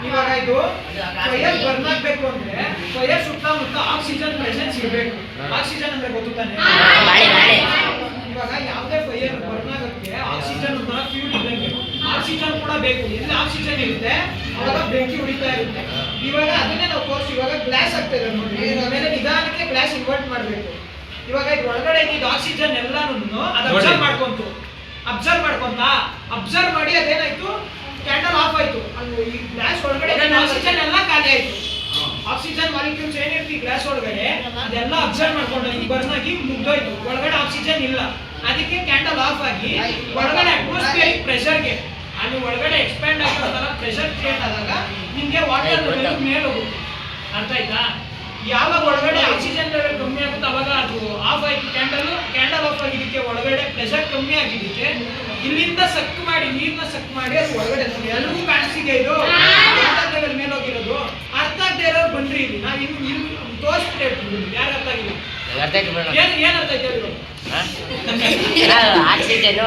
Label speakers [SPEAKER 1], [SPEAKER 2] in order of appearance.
[SPEAKER 1] ಇವಾಗ ಇದು fire burn ಆಗ್ಬೇಕು ಅಂದ್ರೆ ಫೈರ್ ಸುತ್ತಮುತ್ತ ಆಕ್ಸಿಜನ್ ಪ್ರೆಸೆನ್ಸ್ ಇರಬೇಕು. ಆಕ್ಸಿಜನ್ ಅಂದ್ರೆ ಗೊತ್ತು ತಾನೆ? ಇವಾಗ ಯಾವುದೇ ಫೈರ್ ಬರ್ನ್ ಆಗೋಕ್ಕೆ ಆಕ್ಸಿಜನ್ ಒಂಥರ ಫ್ಯೂಲ್ ಇದ್ದಂಗೆ, ಆಕ್ಸಿಜನ್ ಕೂಡ ಬೇಕು. ಎಲ್ಲಿ ಆಕ್ಸಿಜನ್ ಇರುತ್ತೆ ಅವಾಗ ಬೆಂಕಿ ಉಳಿತಾ ಇರುತ್ತೆ. ಇವಾಗ ಅದನ್ನೇ ನಾವು ತೋರಿಸಿ ಇವಾಗ ಗ್ಲಾಸ್ ಆಗ್ತಾ ಇದೆ ನೋಡಿ, ಆಮೇಲೆ ನಿಧಾನಕ್ಕೆ ಗ್ಲಾಸ್ ಇನ್ವರ್ಟ್ ಮಾಡಬೇಕು. ಇವಾಗ ಇದು ಒಳಗಡೆ ಇದ್ದಿದ್ದು ಆಕ್ಸಿಜನ್ ಎಲ್ಲಾನು ಅದು ಅಬ್ಸರ್ವ್ ಮಾಡಿ ಅದೇನಾಯ್ತು, ಕ್ಯಾಂಡಲ್ ಆಫ್ ಆಯ್ತು. ಈ ಗ್ಲಾಸ್ ಒಳಗಡೆ ಆಕ್ಸಿಜನ್ ಎಲ್ಲ ಖಾಲಿ ಆಯ್ತು. ಆಕ್ಸಿಜನ್ ಮಾಲಿಕ್ಯೂಲ್ಸ್ ಏನಿರ್ತಿ ಗ್ಲಾಸ್ ಒಳಗಡೆ ಅದೆಲ್ಲ ಅಬ್ಸರ್ವ್ ಮಾಡ್ಕೊಂಡು ಈ ಬರ್ನ್ ಆಗಿ ಮುಗ್ದೋಯ್ತು. ಒಳಗಡೆ ಆಕ್ಸಿಜನ್ ಇಲ್ಲ, ಅದಕ್ಕೆ ಕ್ಯಾಂಡಲ್ ಆಫ್ ಆಗಿ ಒಳಗಡೆ ಅಟ್ಮಾಸ್ಫಿಯರಿಕ್ ಪ್ರೆಷರ್ಗೆ ಅಲ್ಲಿ ಒಳಗಡೆ ಎಕ್ಸ್ಪ್ಯಾಂಡ್ ಆಗಿರೋ ಪ್ರೆಷರ್ ಕ್ರಿಯೇಟ್ ಆದಾಗ ನಿಮ್ಗೆ ವಾಟರ್ ಲೆವೆಲ್ ಮೇಲೆ ಹೋಗುತ್ತೆ. ಅರ್ಥ ಆಯ್ತಾ? ಯಾವಾಗ ಒಳಗಡೆ ಆಕ್ಸಿಜನ್ ಲೆವೆಲ್ ಕಮ್ಮಿ ಆಗುತ್ತೆ ಅವಾಗ ಅದು ಆಫ್ ಆಯ್ತು. ಕ್ಯಾಂಡಲ್ ಆಫ್ ಆಗಿದ್ದಕ್ಕೆ ಒಳಗಡೆ ಪ್ರೆಷರ್ ಕಮ್ಮಿ ಆಗಿದ್ದಕ್ಕೆ ಇಲ್ಲಿಂದ ಸಕ್ ಮಾಡಿ ನೀರ್ನ ಸಕ್ ಮಾಡಿ ಅದು ಒಳಗಡೆ ನೋಡಿ ಎಲ್ರಿಗೂ ಕಾಣಿಸ್ತಿದೆ. ಇದು ವಾಟರ್ ಲೆವೆಲ್ ಮೇಲೆ ಹೋಗಿರೋದು. ಅರ್ಥ ಆಗದೆ ಇರೋರು ಬನ್ರಿ, ಇಲ್ಲಿ ನಾವು ಇಲ್ಲಿ ತೋರಿಸ್ಬಿಟ್ಟು ಯಾರು ಅರ್ಥ ಆಗಿಲ್ಲ. ಏನ್ ಅರ್ಥ ಆಯ್ತು?
[SPEAKER 2] ಆಕ್ಸಿಜನ್